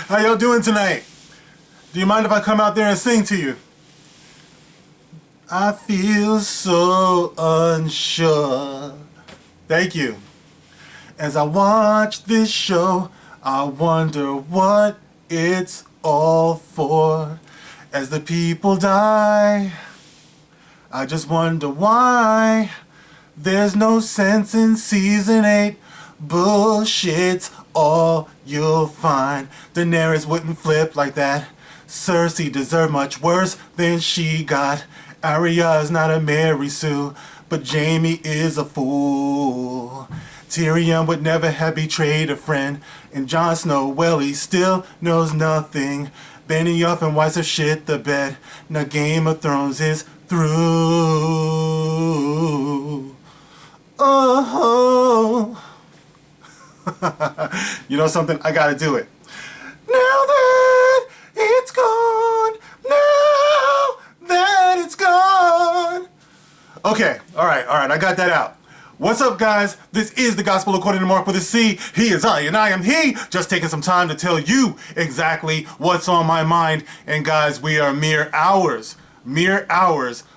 How y'all doing tonight? Do you mind if I come out there and sing to you? I feel so unsure. Thank you. As I watch this show, I wonder what it's all for. As the people die, I just wonder why. There's no sense in season 8. Bullshit's all you'll find. Daenerys wouldn't flip like that. Cersei deserved much worse than she got. Arya's not a Mary Sue, but Jaime is a fool. Tyrion would never have betrayed a friend, and Jon Snow, well, he still knows nothing. Benioff and Weiss have shit the bed. Now Game of Thrones is through. Oh. You know something? I gotta do it. Now that it's gone. Now that it's gone. Okay, alright, I got that out. What's up, guys? This is the Gospel According to Mark with a C. He is I, and I am he. Just taking some time to tell you exactly what's on my mind. And guys, we are mere hours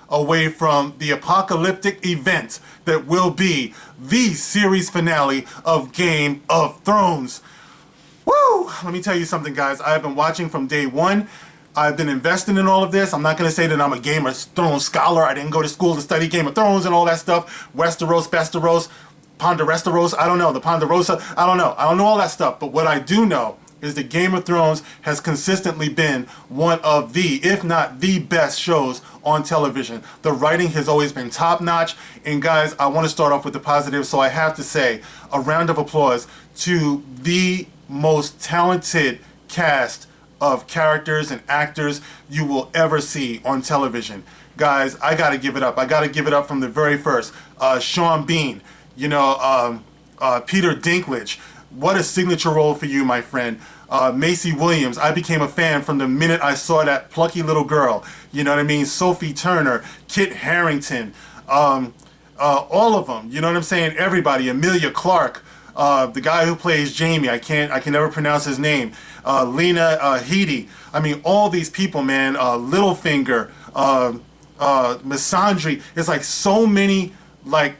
away from the apocalyptic event that will be the series finale of Game of Thrones. Woo! Let me tell you something, guys. I have been watching from day one. I've been investing in all of this. I'm not going to say that I'm a Game of Thrones scholar. I didn't go to school to study Game of Thrones and all that stuff. Westeros, Besteros, Ponderesteros, I don't know. The Ponderosa, I don't know. I don't know all that stuff. But what I do know is that Game of Thrones has consistently been one of the, if not the best shows on television. The writing has always been top-notch. And guys, I want to start off with the positive. So I have to say a round of applause to the most talented cast of characters and actors you will ever see on television. Guys, I gotta give it up. I gotta give it up from the very first. Sean Bean, Peter Dinklage. What a signature role for you, my friend. Macy Williams, I became a fan from the minute I saw that plucky little girl. You know what I mean? Sophie Turner, Kit Harington, all of them. You know what I'm saying? Everybody. Emilia Clarke. The guy who plays Jaime, I can never pronounce his name. Lena Headey. I mean, all these people, man. Littlefinger, Missandei. It's like so many like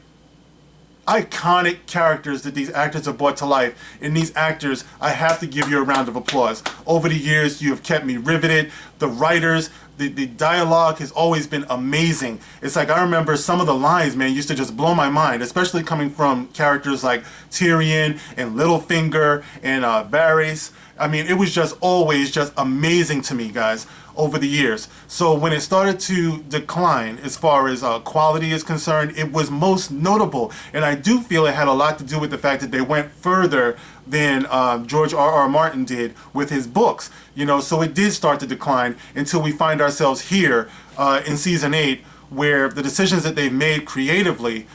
iconic characters that these actors have brought to life. And these actors, I have to give you a round of applause. Over the years, you have kept me riveted. The writers, the dialogue has always been amazing. It's like I remember some of the lines, man, used to just blow my mind, especially coming from characters like Tyrion and Littlefinger and Varys. I mean, it was just always just amazing to me, guys, over the years. So when it started to decline as far as quality is concerned, it was most notable. And I do feel it had a lot to do with the fact that they went further than George R.R. Martin did with his books. You know, so it did start to decline until we find ourselves here in season 8, where the decisions that they've made creatively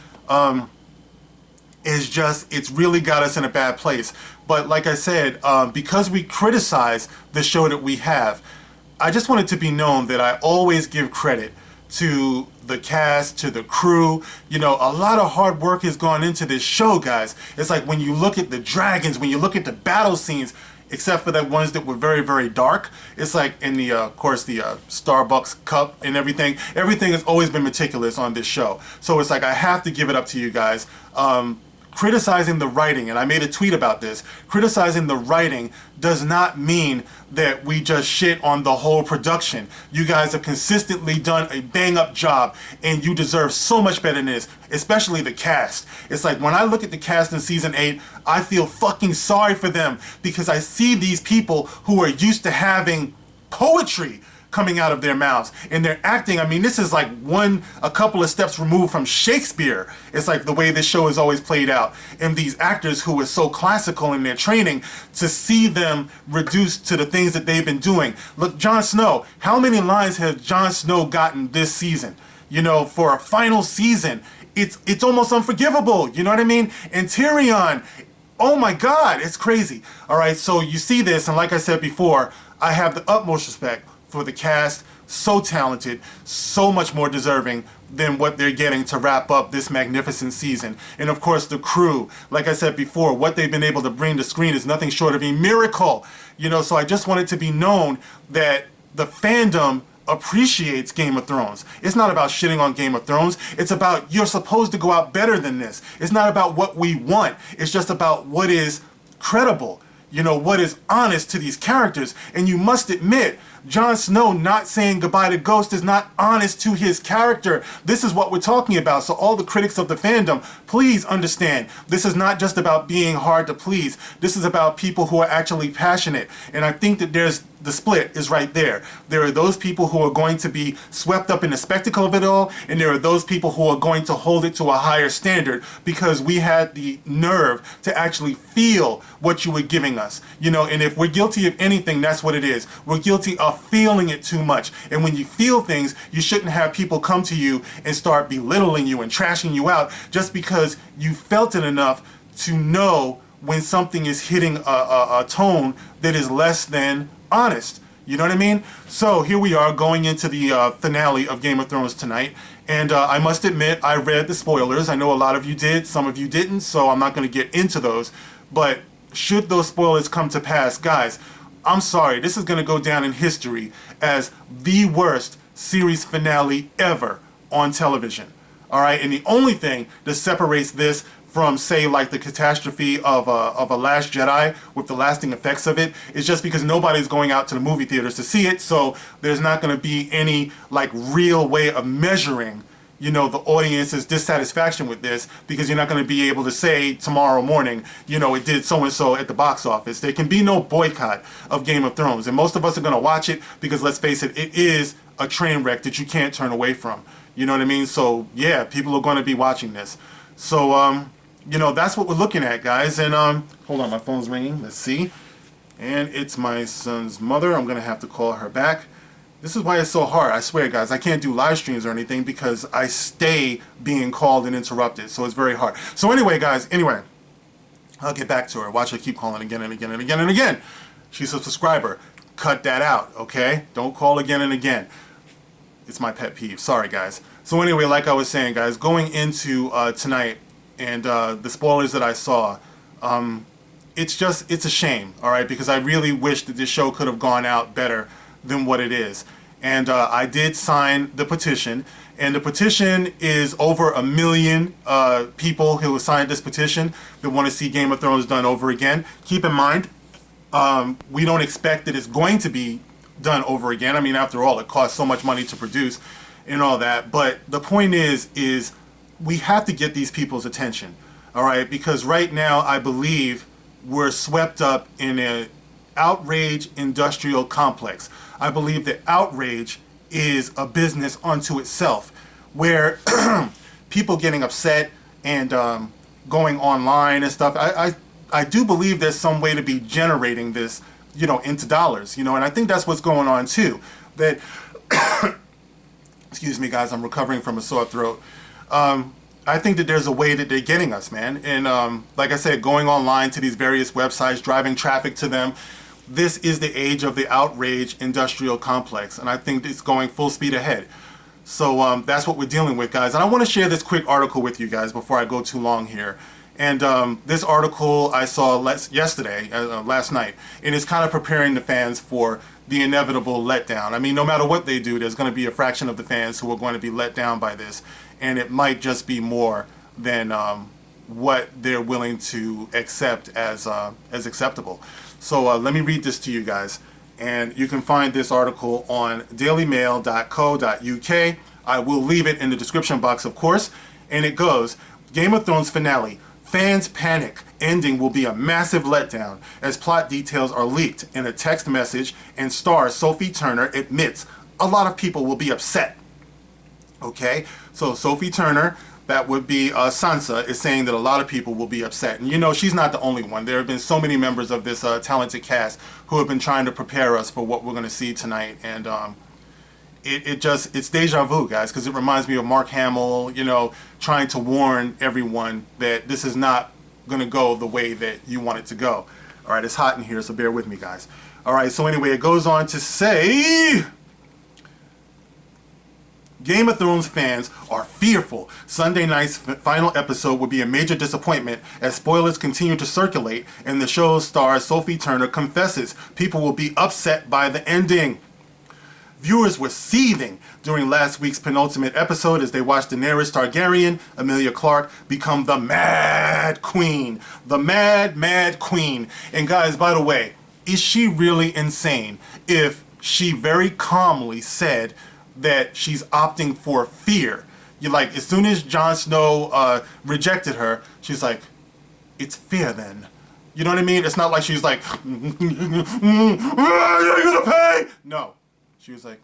is just, it's really got us in a bad place. But like I said, because we criticize the show that we have, I just want it to be known that I always give credit to the cast, to the crew. You know, a lot of hard work has gone into this show, guys. It's like when you look at the dragons, when you look at the battle scenes, except for the ones that were very, very dark. It's like in the, of course, the Starbucks cup and everything. Everything has always been meticulous on this show. So it's like I have to give it up to you guys. Criticizing the writing, and I made a tweet about this, criticizing the writing does not mean that we just shit on the whole production. You guys have consistently done a bang-up job, and you deserve so much better than this, especially the cast. It's like when I look at the cast in season 8, I feel fucking sorry for them, because I see these people who are used to having poetry coming out of their mouths, and they're acting. I mean, this is like a couple of steps removed from Shakespeare. It's like the way this show is always played out. And these actors who are so classical in their training, to see them reduced to the things that they've been doing. Look, Jon Snow, how many lines has Jon Snow gotten this season? You know, for a final season, it's almost unforgivable. You know what I mean? And Tyrion, oh my God, it's crazy. All right, so you see this, and like I said before, I have the utmost respect for the cast, so talented, so much more deserving than what they're getting to wrap up this magnificent season. And of course, the crew, like I said before, what they've been able to bring to screen is nothing short of a miracle. So I just want it to be known that the fandom appreciates Game of Thrones. It's not about shitting on Game of Thrones. It's about you're supposed to go out better than this. It's not about what we want. It's just about what is credible. What is honest to these characters. And you must admit, Jon Snow not saying goodbye to Ghost is not honest to his character. This is what we're talking about. So all the critics of the fandom, please understand, this is not just about being hard to please. This is about people who are actually passionate. And I think that the split is right there. There are those people who are going to be swept up in the spectacle of it all, and there are those people who are going to hold it to a higher standard because we had the nerve to actually feel what you were giving us. And if we're guilty of anything, that's what it is. We're guilty of feeling it too much. And when you feel things, you shouldn't have people come to you and start belittling you and trashing you out just because you felt it enough to know when something is hitting a tone that is less than honest. You know what I mean? So here we are going into the finale of Game of Thrones tonight. And I must admit, I read the spoilers. I know a lot of you did, some of you didn't, so I'm not going to get into those. But should those spoilers come to pass, guys, I'm sorry, this is going to go down in history as the worst series finale ever on television. All right, and the only thing that separates this from, say, like the catastrophe of a Last Jedi with the lasting effects of it is just because nobody's going out to the movie theaters to see it, so there's not going to be any like real way of measuring the audience's dissatisfaction with this, because you're not going to be able to say tomorrow morning, it did so-and-so at the box office. There can be no boycott of Game of Thrones, and most of us are going to watch it because, let's face it, it is a train wreck that you can't turn away from. You know what I mean? So, yeah, people are going to be watching this. So, that's what we're looking at, guys. And, hold on, my phone's ringing. Let's see. And it's my son's mother. I'm going to have to call her back. This is why it's so hard. I swear, guys, I can't do live streams or anything because I stay being called and interrupted. So it's very hard. So anyway, guys, I'll get back to her. Watch her keep calling again and again and again and again. She's a subscriber. Cut that out, okay? Don't call again and again. It's my pet peeve. Sorry, guys. So anyway, like I was saying, guys, going into tonight and the spoilers that I saw, it's a shame, all right? Because I really wish that this show could have gone out better than what it is. And I did sign the petition, and the petition is over 1 million people who signed this petition that want to see Game of Thrones done over again. Keep in mind, we don't expect that it's going to be done over again. I mean, after all, it costs so much money to produce and all that. But the point is we have to get these people's attention, all right? Because right now, I believe we're swept up in an outrage industrial complex. I believe that outrage is a business unto itself, where people getting upset and going online and stuff. I do believe there's some way to be generating this, into dollars, and I think that's what's going on too. That, excuse me, guys, I'm recovering from a sore throat. I think that there's a way that they're getting us, man. And like I said, going online to these various websites, driving traffic to them. This is the age of the outrage industrial complex, and I think it's going full speed ahead. So that's what we're dealing with, guys. And I want to share this quick article with you guys before I go too long here. And this article I saw last night, and it's kind of preparing the fans for the inevitable letdown. I mean, no matter what they do, there's going to be a fraction of the fans who are going to be let down by this, and it might just be more than what they're willing to accept as acceptable. So let me read this to you guys. And you can find this article on dailymail.co.uk. I will leave it in the description box, of course. And it goes, Game of Thrones finale. Fans panic. Ending will be a massive letdown as plot details are leaked in a text message, and star Sophie Turner admits a lot of people will be upset. Okay? So Sophie Turner, that would be Sansa, is saying that a lot of people will be upset. And she's not the only one. There have been so many members of this talented cast who have been trying to prepare us for what we're going to see tonight. And it's deja vu, guys, because it reminds me of Mark Hamill, trying to warn everyone that this is not going to go the way that you want it to go. All right, it's hot in here, so bear with me, guys. All right, so anyway, it goes on to say, Game of Thrones fans are fearful Sunday night's final episode will be a major disappointment as spoilers continue to circulate and the show's star Sophie Turner confesses people will be upset by the ending. Viewers were seething during last week's penultimate episode as they watched Daenerys Targaryen, Emilia Clarke, become the Mad Queen. The Mad Queen. And guys, by the way, is she really insane if she very calmly said that she's opting for fear? You're like, as soon as Jon Snow rejected her, she's like, it's fear then. You know what I mean? It's not like she's like, you're gonna pay. No. She was like,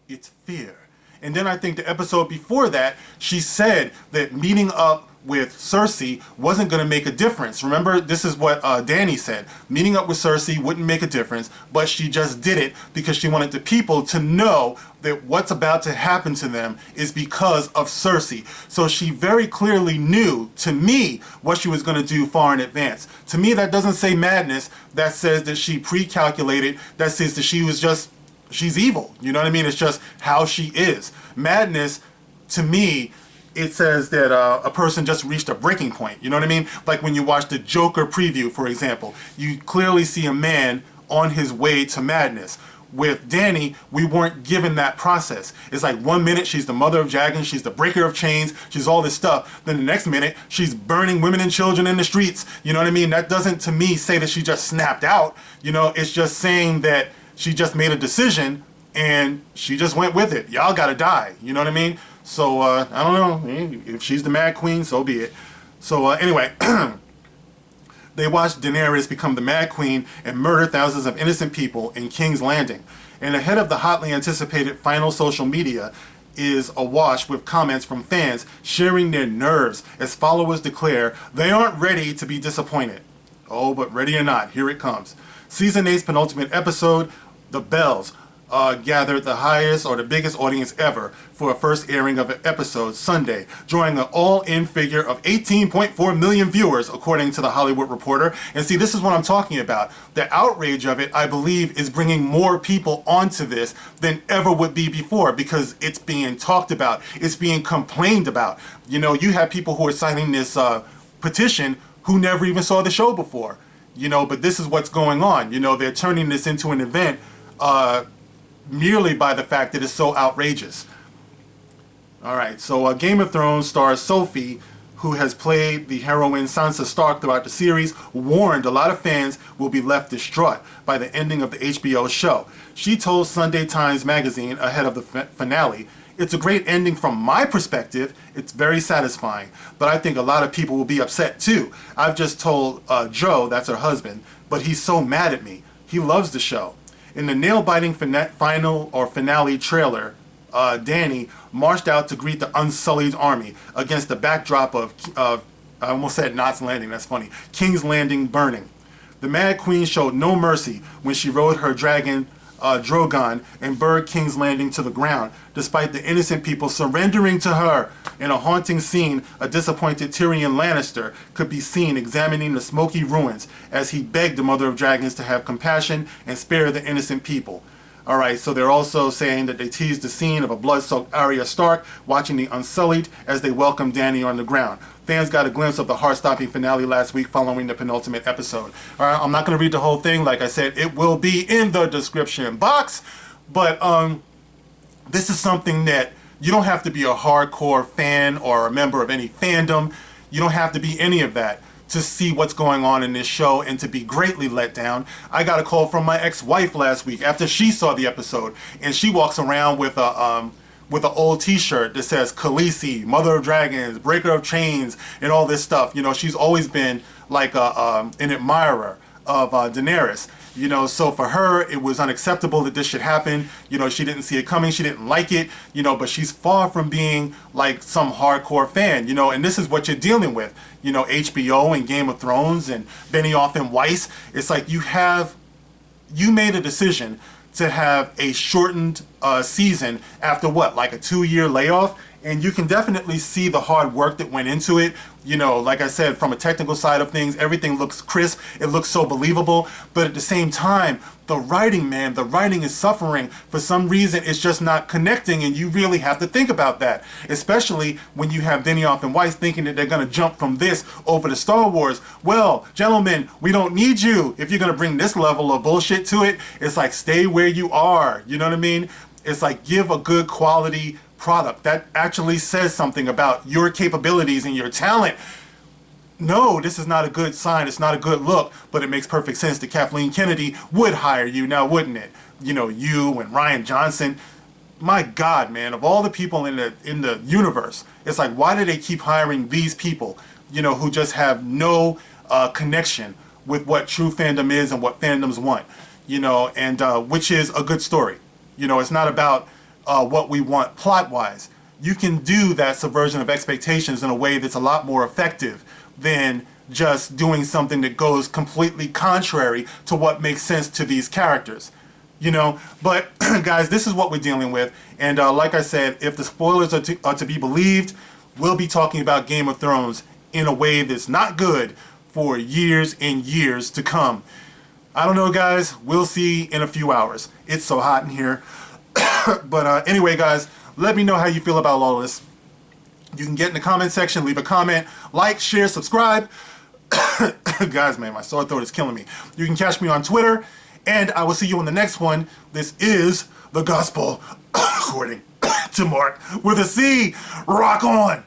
it's fear. And then I think the episode before that, she said that meeting up with Cersei wasn't going to make a difference. Remember, this is what Dany said. Meeting up with Cersei wouldn't make a difference, but she just did it because she wanted the people to know that what's about to happen to them is because of Cersei. So she very clearly knew, to me, what she was going to do far in advance. To me, that doesn't say madness. That says that she pre-calculated. That says that she's evil. You know what I mean? It's just how she is. Madness, to me, it says that a person just reached a breaking point. You know what I mean? Like when you watch the Joker preview, for example, you clearly see a man on his way to madness. With Dany, we weren't given that process. It's like 1 minute she's the mother of dragons, she's the breaker of chains, she's all this stuff. Then the next minute she's burning women and children in the streets. You know what I mean? That doesn't, to me, say that she just snapped out. You know, it's just saying that she just made a decision and she just went with it. Y'all gotta die. You know what I mean? So, I don't know. If she's the Mad Queen, so be it. So, anyway, they watched Daenerys become the Mad Queen and murder thousands of innocent people in King's Landing. And ahead of the hotly anticipated final, social media is awash with comments from fans sharing their nerves as followers declare they aren't ready to be disappointed. Oh, but ready or not, here it comes. Season 8's penultimate episode, The Bells, gathered the highest or the biggest audience ever for a first airing of an episode Sunday, drawing an all-in figure of 18.4 million viewers, according to The Hollywood Reporter. And see, this is what I'm talking about. The outrage of it, I believe, is bringing more people onto this than ever would be before because it's being talked about. It's being complained about. You know, you have people who are signing this petition who never even saw the show before. You know, but this is what's going on. You know, they're turning this into an event merely by the fact that it's so outrageous. All right, so Game of Thrones star Sophie, who has played the heroine Sansa Stark throughout the series, warned a lot of fans will be left distraught by the ending of the HBO show. She told Sunday Times Magazine ahead of the finale, "It's a great ending from my perspective. It's very satisfying, but I think a lot of people will be upset too. I've just told Joe, that's her husband, but he's so mad at me. He loves the show." In the nail-biting finale trailer, Dany marched out to greet the Unsullied army against the backdrop of I almost said Knots Landing, that's funny, King's Landing burning. The Mad Queen showed no mercy when she rode her dragon Drogon and burned King's Landing to the ground, despite the innocent people surrendering to her. In a haunting scene, a disappointed Tyrion Lannister could be seen examining the smoky ruins as he begged the Mother of Dragons to have compassion and spare the innocent people. Alright, so they're also saying that they teased the scene of a blood-soaked Arya Stark watching the Unsullied as they welcomed Dany on the ground. Fans got a glimpse of the heart-stopping finale last week following the penultimate episode. Alright, I'm not going to read the whole thing. Like I said, it will be in the description box. But this is something that you don't have to be a hardcore fan or a member of any fandom. You don't have to be any of that to see what's going on in this show and to be greatly let down. I got a call from my ex-wife last week after she saw the episode, and she walks around with an old t-shirt that says Khaleesi, Mother of Dragons, Breaker of Chains, and all this stuff. You know, she's always been like an admirer of Daenerys. You know, so for her, it was unacceptable that this should happen. You know, she didn't see it coming. She didn't like it, you know, but she's far from being like some hardcore fan, you know, and this is what you're dealing with. You know, HBO and Game of Thrones and Benioff and Weiss. It's like you made a decision to have a shortened season after what, like a 2-year layoff? And you can definitely see the hard work that went into it. You know, like I said, from a technical side of things, everything looks crisp. It looks so believable. But at the same time, the writing, man, the writing is suffering. For some reason, it's just not connecting, and you really have to think about that. Especially when you have Benioff and Weiss thinking that they're going to jump from this over to Star Wars. Well, gentlemen, we don't need you. If you're going to bring this level of bullshit to it, it's like, stay where you are. You know what I mean? It's like, give a good quality product that actually says something about your capabilities and your talent. No, this is not a good sign. It's not a good look, but it makes perfect sense that Kathleen Kennedy would hire you now, wouldn't it? You know, you and Rian Johnson. My God, man, of all the people in the universe, it's like, why do they keep hiring these people, you know, who just have no connection with what true fandom is and what fandoms want, you know, and which is a good story. You know, it's not about what we want plot-wise. You can do that subversion of expectations in a way that's a lot more effective than just doing something that goes completely contrary to what makes sense to these characters. You know, but guys, this is what we're dealing with. And like I said, if the spoilers are to be believed, we'll be talking about Game of Thrones in a way that's not good for years and years to come. I don't know, guys. We'll see in a few hours. It's so hot in here. But anyway, guys, let me know how you feel about all of this. You can get in the comment section, leave a comment, like, share, subscribe. Guys, man, my sore throat is killing me. You can catch me on Twitter, and I will see you in the next one. This is the Gospel according to Mark with a C. Rock on!